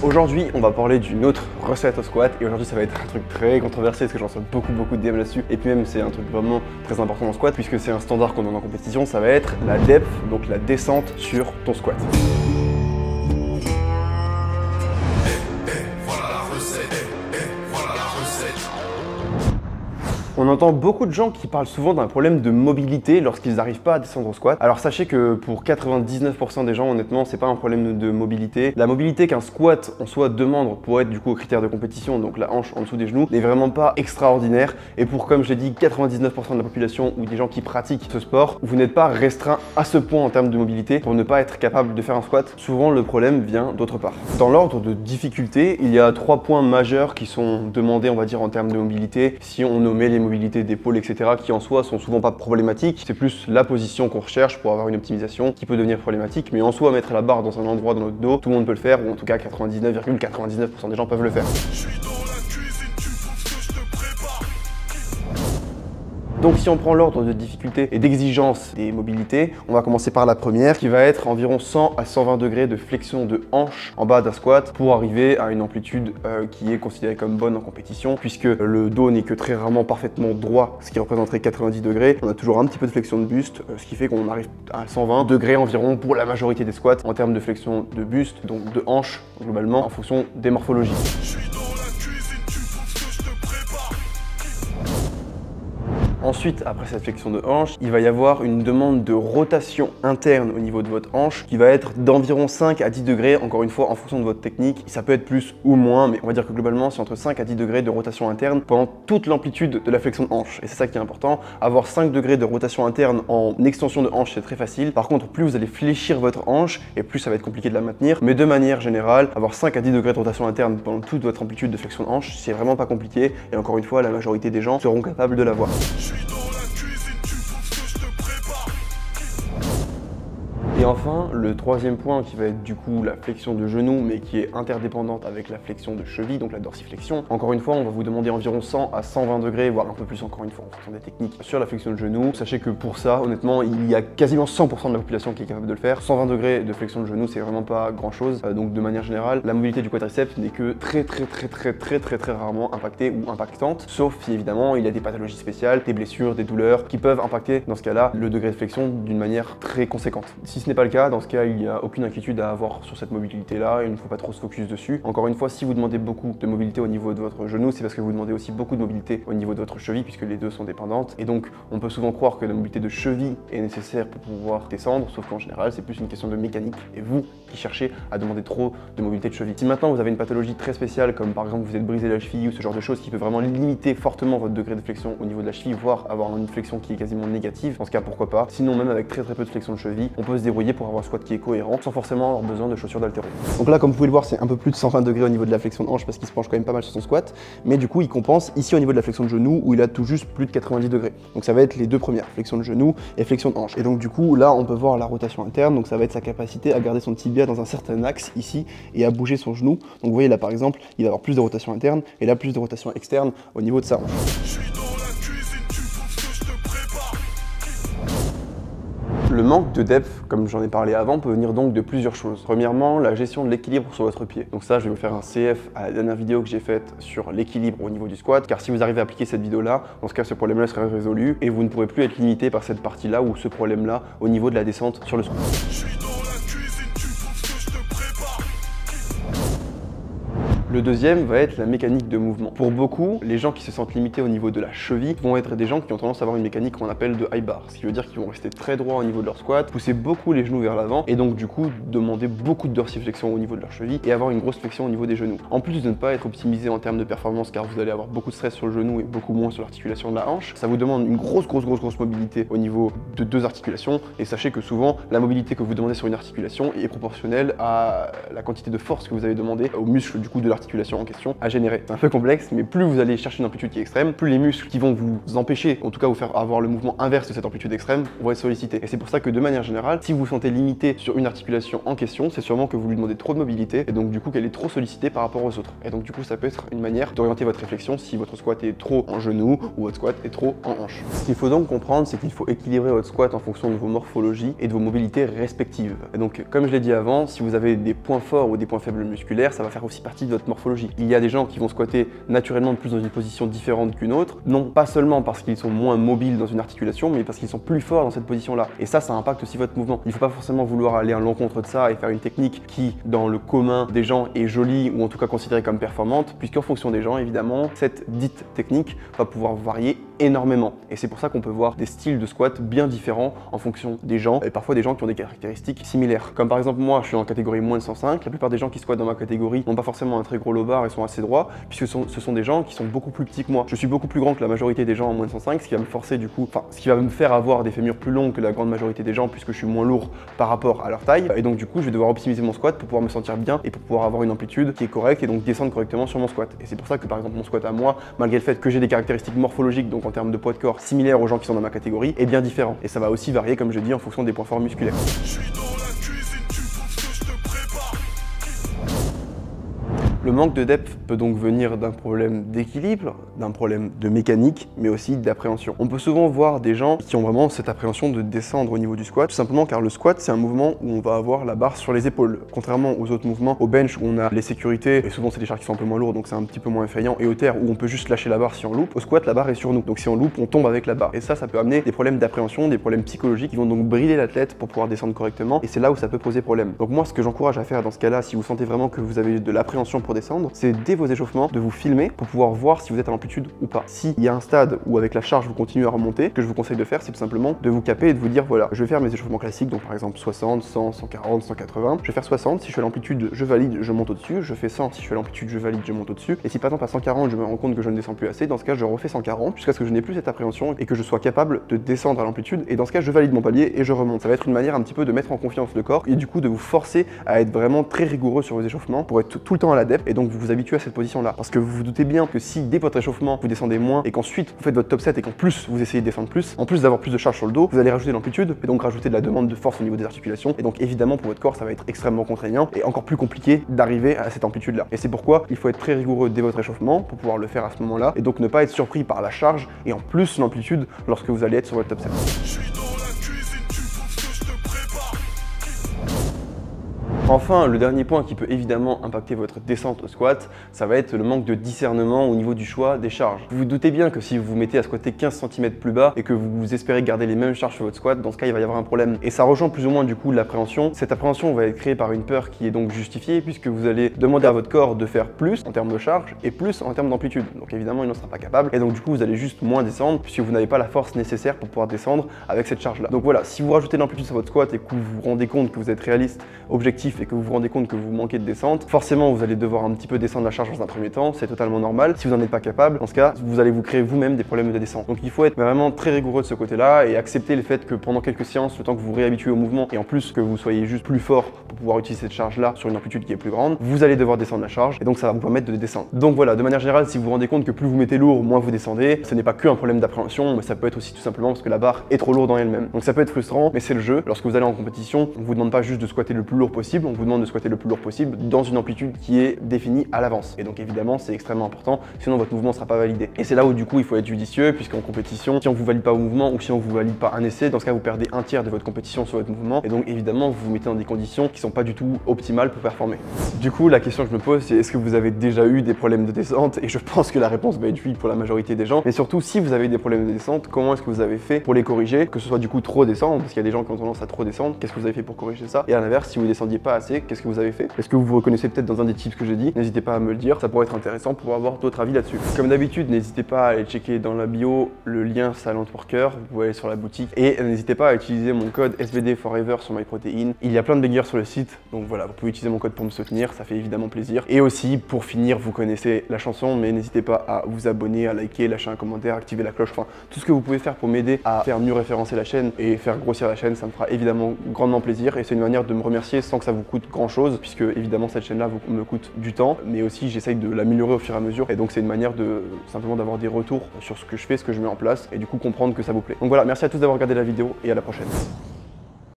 Aujourd'hui, on va parler d'une autre recette au squat et aujourd'hui ça va être un truc très controversé parce que j'en reçois beaucoup de DM là-dessus et puis même c'est un truc vraiment très important en squat puisque c'est un standard qu'on donne en compétition, ça va être la depth, donc la descente sur ton squat. On entend beaucoup de gens qui parlent souvent d'un problème de mobilité lorsqu'ils n'arrivent pas à descendre au squat. Alors sachez que pour 99% des gens, honnêtement, c'est pas un problème de mobilité. La mobilité qu'un squat en soi demande pour être du coup au critère de compétition, donc la hanche en dessous des genoux, n'est vraiment pas extraordinaire. Et pour, comme je l'ai dit, 99% de la population ou des gens qui pratiquent ce sport, vous n'êtes pas restreint à ce point en termes de mobilité pour ne pas être capable de faire un squat. Souvent, le problème vient d'autre part. Dans l'ordre de difficulté, il y a 3 points majeurs qui sont demandés, on va dire, en termes de mobilité. Si on nommait les mobilités d'épaule, etc., qui en soi sont souvent pas problématiques. C'est plus la position qu'on recherche pour avoir une optimisation qui peut devenir problématique. Mais en soi, mettre la barre dans un endroit dans notre dos, tout le monde peut le faire, ou en tout cas 99,99% des gens peuvent le faire. Donc si on prend l'ordre de difficulté et d'exigence des mobilités, on va commencer par la première qui va être environ 100 à 120 degrés de flexion de hanche en bas d'un squat pour arriver à une amplitude qui est considérée comme bonne en compétition puisque le dos n'est que très rarement parfaitement droit, ce qui représenterait 90 degrés. On a toujours un petit peu de flexion de buste, ce qui fait qu'on arrive à 120 degrés environ pour la majorité des squats en termes de flexion de buste, donc de hanche globalement en fonction des morphologies. Ensuite, après cette flexion de hanche, il va y avoir une demande de rotation interne au niveau de votre hanche qui va être d'environ 5 à 10 degrés, encore une fois en fonction de votre technique. Ça peut être plus ou moins, mais on va dire que globalement c'est entre 5 à 10 degrés de rotation interne pendant toute l'amplitude de la flexion de hanche. Et c'est ça qui est important. Avoir 5 degrés de rotation interne en extension de hanche, c'est très facile. Par contre, plus vous allez fléchir votre hanche et plus ça va être compliqué de la maintenir. Mais de manière générale, avoir 5 à 10 degrés de rotation interne pendant toute votre amplitude de flexion de hanche, c'est vraiment pas compliqué. Et encore une fois, la majorité des gens seront capables de l'avoir. Et enfin, le troisième point qui va être du coup la flexion de genou mais qui est interdépendante avec la flexion de cheville, donc la dorsiflexion. Encore une fois, on va vous demander environ 100 à 120 degrés, voire un peu plus encore une fois en fonction des techniques sur la flexion de genou. Sachez que pour ça, honnêtement, il y a quasiment 100% de la population qui est capable de le faire. 120 degrés de flexion de genou, c'est vraiment pas grand chose. Donc de manière générale, la mobilité du quadriceps n'est que très rarement impactée ou impactante, sauf si évidemment il y a des pathologies spéciales, des blessures, des douleurs qui peuvent impacter dans ce cas-là le degré de flexion d'une manière très conséquente. Si ce n'est pas le cas, dans ce cas, il n'y a aucune inquiétude à avoir sur cette mobilité-là, il ne faut pas trop se focus dessus. Encore une fois, si vous demandez beaucoup de mobilité au niveau de votre genou, c'est parce que vous demandez aussi beaucoup de mobilité au niveau de votre cheville, puisque les deux sont dépendantes. Et donc, on peut souvent croire que la mobilité de cheville est nécessaire pour pouvoir descendre, sauf qu'en général, c'est plus une question de mécanique. Et vous qui cherchez à demander trop de mobilité de cheville. Si maintenant vous avez une pathologie très spéciale, comme par exemple vous êtes brisé la cheville ou ce genre de choses qui peut vraiment limiter fortement votre degré de flexion au niveau de la cheville, voire avoir une flexion qui est quasiment négative, dans ce cas, pourquoi pas. Sinon, même avec très peu de flexion de cheville, on peut se débrouiller pour avoir un squat qui est cohérent sans forcément avoir besoin de chaussures d'haltéro. Donc là, comme vous pouvez le voir, c'est un peu plus de 120 degrés au niveau de la flexion de hanche parce qu'il se penche quand même pas mal sur son squat, mais du coup il compense ici au niveau de la flexion de genou où il a tout juste plus de 90 degrés. Donc ça va être les deux premières, flexion de genou et flexion de hanche. Et donc du coup là on peut voir la rotation interne, donc ça va être sa capacité à garder son tibia dans un certain axe ici et à bouger son genou. Donc vous voyez là par exemple, il va avoir plus de rotation interne et là plus de rotation externe au niveau de sa hanche. Le manque de depth, comme j'en ai parlé avant, peut venir donc de plusieurs choses. Premièrement, la gestion de l'équilibre sur votre pied. Donc ça, je vais vous faire un CF à la dernière vidéo que j'ai faite sur l'équilibre au niveau du squat, car si vous arrivez à appliquer cette vidéo-là, dans ce cas, ce problème-là sera résolu et vous ne pourrez plus être limité par cette partie-là ou ce problème-là au niveau de la descente sur le squat. Le deuxième va être la mécanique de mouvement. Pour beaucoup, les gens qui se sentent limités au niveau de la cheville vont être des gens qui ont tendance à avoir une mécanique qu'on appelle de high bar, ce qui veut dire qu'ils vont rester très droits au niveau de leur squat, pousser beaucoup les genoux vers l'avant et donc du coup demander beaucoup de dorsiflexion au niveau de leur cheville et avoir une grosse flexion au niveau des genoux. En plus de ne pas être optimisé en termes de performance car vous allez avoir beaucoup de stress sur le genou et beaucoup moins sur l'articulation de la hanche, ça vous demande une grosse mobilité au niveau de deux articulations et sachez que souvent la mobilité que vous demandez sur une articulation est proportionnelle à la quantité de force que vous avez demandé aux muscles du coup de l'articulation l'articulation en question à générer. C'est un peu complexe, mais plus vous allez chercher une amplitude qui est extrême, plus les muscles qui vont vous empêcher, en tout cas vous faire avoir le mouvement inverse de cette amplitude extrême, vont être sollicités. Et c'est pour ça que de manière générale, si vous vous sentez limité sur une articulation en question, c'est sûrement que vous lui demandez trop de mobilité et donc du coup qu'elle est trop sollicitée par rapport aux autres. Et donc du coup ça peut être une manière d'orienter votre réflexion si votre squat est trop en genou ou votre squat est trop en hanche. Ce qu'il faut donc comprendre, c'est qu'il faut équilibrer votre squat en fonction de vos morphologies et de vos mobilités respectives. Et donc comme je l'ai dit avant, si vous avez des points forts ou des points faibles musculaires, ça va faire aussi partie de votre morphologie. Il y a des gens qui vont squatter naturellement plus dans une position différente qu'une autre, non pas seulement parce qu'ils sont moins mobiles dans une articulation, mais parce qu'ils sont plus forts dans cette position-là. Et ça impacte aussi votre mouvement. Il ne faut pas forcément vouloir aller à l'encontre de ça et faire une technique qui, dans le commun des gens, est jolie ou en tout cas considérée comme performante, puisqu'en fonction des gens, évidemment, cette dite technique va pouvoir varier énormément. Et c'est pour ça qu'on peut voir des styles de squat bien différents en fonction des gens, et parfois des gens qui ont des caractéristiques similaires. Comme par exemple moi, je suis en catégorie moins de 105, la plupart des gens qui squattent dans ma catégorie n'ont pas forcément un très gros lobar et sont assez droits, puisque ce sont des gens qui sont beaucoup plus petits que moi. Je suis beaucoup plus grand que la majorité des gens en moins de 105, ce qui va me forcer du coup, ce qui va me faire avoir des fémurs plus longs que la grande majorité des gens, puisque je suis moins lourd par rapport à leur taille, et donc du coup je vais devoir optimiser mon squat pour pouvoir me sentir bien et pour pouvoir avoir une amplitude qui est correcte et donc descendre correctement sur mon squat. Et c'est pour ça que par exemple mon squat à moi, malgré le fait que j'ai des caractéristiques morphologiques, donc en termes de poids de corps similaires aux gens qui sont dans ma catégorie, est bien différent. Et ça va aussi varier, comme je dis, en fonction des points forts musculaires. Le manque de depth peut donc venir d'un problème d'équilibre, d'un problème de mécanique, mais aussi d'appréhension. On peut souvent voir des gens qui ont vraiment cette appréhension de descendre au niveau du squat, tout simplement car le squat, c'est un mouvement où on va avoir la barre sur les épaules. Contrairement aux autres mouvements, au bench où on a les sécurités, et souvent c'est des charges qui sont un peu moins lourdes, donc c'est un petit peu moins effrayant, et au terre où on peut juste lâcher la barre si on loupe, au squat, la barre est sur nous. Donc si on loupe, on tombe avec la barre. Et ça peut amener des problèmes d'appréhension, des problèmes psychologiques qui vont donc brider l'athlète pour pouvoir descendre correctement, et c'est là où ça peut poser problème. Donc moi, ce que j'encourage à faire dans ce cas-là, si vous sentez vraiment que vous avez de l'appréhension pour descendre, c'est dès vos échauffements de vous filmer pour pouvoir voir si vous êtes à l'amplitude ou pas. S'il y a un stade où avec la charge vous continuez à remonter, ce que je vous conseille de faire, c'est tout simplement de vous caper et de vous dire voilà, je vais faire mes échauffements classiques, donc par exemple 60, 100, 140, 180. Je vais faire 60, si je suis à l'amplitude, je valide, je monte au-dessus. Je fais 100, si je suis à l'amplitude, je valide, je monte au-dessus. Et si par exemple à 140, je me rends compte que je ne descends plus assez, dans ce cas, je refais 140 jusqu'à ce que je n'ai plus cette appréhension et que je sois capable de descendre à l'amplitude. Et dans ce cas, je valide mon palier et je remonte. Ça va être une manière un petit peu de mettre en confiance le corps et du coup de vous forcer à être vraiment très rigoureux sur vos échauffements pour être tout le temps à l'adepte et donc vous vous habituez à cette position-là. Parce que vous vous doutez bien que si dès votre échauffement vous descendez moins et qu'ensuite vous faites votre top set et qu'en plus vous essayez de descendre plus, en plus d'avoir plus de charge sur le dos, vous allez rajouter l'amplitude et donc rajouter de la demande de force au niveau des articulations et donc évidemment pour votre corps ça va être extrêmement contraignant et encore plus compliqué d'arriver à cette amplitude là. Et c'est pourquoi il faut être très rigoureux dès votre échauffement pour pouvoir le faire à ce moment-là et donc ne pas être surpris par la charge et en plus l'amplitude lorsque vous allez être sur votre top set. Enfin, le dernier point qui peut évidemment impacter votre descente au squat, ça va être le manque de discernement au niveau du choix des charges. Vous vous doutez bien que si vous vous mettez à squatter 15 cm plus bas et que vous espérez garder les mêmes charges sur votre squat, dans ce cas il va y avoir un problème. Et ça rejoint plus ou moins du coup l'appréhension. Cette appréhension va être créée par une peur qui est donc justifiée puisque vous allez demander à votre corps de faire plus en termes de charge et plus en termes d'amplitude. Donc évidemment il n'en sera pas capable et donc du coup vous allez juste moins descendre puisque vous n'avez pas la force nécessaire pour pouvoir descendre avec cette charge là. Donc voilà, si vous rajoutez de l'amplitude sur votre squat et que vous vous rendez compte que vous êtes réaliste, objectif et que vous vous rendez compte que vous manquez de descente, forcément vous allez devoir un petit peu descendre la charge dans un premier temps, c'est totalement normal. Si vous n'en êtes pas capable, dans ce cas, vous allez vous créer vous-même des problèmes de descente. Donc il faut être vraiment très rigoureux de ce côté-là et accepter le fait que pendant quelques séances, le temps que vous réhabituez au mouvement et en plus que vous soyez juste plus fort pour pouvoir utiliser cette charge-là sur une amplitude qui est plus grande, vous allez devoir descendre la charge et donc ça va vous permettre de descendre. Donc voilà, de manière générale, si vous vous rendez compte que plus vous mettez lourd, moins vous descendez, ce n'est pas qu'un problème d'appréhension, mais ça peut être aussi tout simplement parce que la barre est trop lourde en elle-même. Donc ça peut être frustrant, mais c'est le jeu. Lorsque vous allez en compétition, on vous demande pas juste de squatter le plus lourd possible, on vous demande de squatter le plus lourd possible dans une amplitude qui est définie à l'avance. Et donc évidemment c'est extrêmement important, sinon votre mouvement ne sera pas validé. Et c'est là où du coup il faut être judicieux, puisqu'en compétition, si on vous valide pas au mouvement ou si on vous valide pas un essai, dans ce cas vous perdez un tiers de votre compétition sur votre mouvement, et donc évidemment vous vous mettez dans des conditions qui sont pas du tout optimales pour performer. Du coup la question que je me pose c'est est-ce que vous avez déjà eu des problèmes de descente? Et je pense que la réponse va être oui pour la majorité des gens, mais surtout si vous avez des problèmes de descente, comment est-ce que vous avez fait pour les corriger? Que ce soit du coup trop descendre, parce qu'il y a des gens qui ont tendance à trop descendre, qu'est-ce que vous avez fait pour corriger ça? Et à l'inverse, si vous descendiez pas assez, qu'est-ce que vous avez fait? Est-ce que vous vous reconnaissez peut-être dans un des tips que j'ai dit? N'hésitez pas à me le dire, ça pourrait être intéressant pour avoir d'autres avis là-dessus. Comme d'habitude, n'hésitez pas à aller checker dans la bio le lien Silent Worker, vous pouvez aller sur la boutique et n'hésitez pas à utiliser mon code SVD Forever sur MyProtein. Il y a plein de bangers sur le site, donc voilà, vous pouvez utiliser mon code pour me soutenir, ça fait évidemment plaisir. Et aussi, pour finir, vous connaissez la chanson, mais n'hésitez pas à vous abonner, à liker, lâcher un commentaire, activer la cloche, enfin tout ce que vous pouvez faire pour m'aider à faire mieux référencer la chaîne et faire grossir la chaîne, ça me fera évidemment grandement plaisir et c'est une manière de me remercier sans que ça vous vous coûte grand chose, puisque évidemment cette chaîne-là me coûte du temps, mais aussi j'essaye de l'améliorer au fur et à mesure. Et donc c'est une manière de simplement d'avoir des retours sur ce que je fais, ce que je mets en place, et du coup comprendre que ça vous plaît. Donc voilà, merci à tous d'avoir regardé la vidéo et à la prochaine.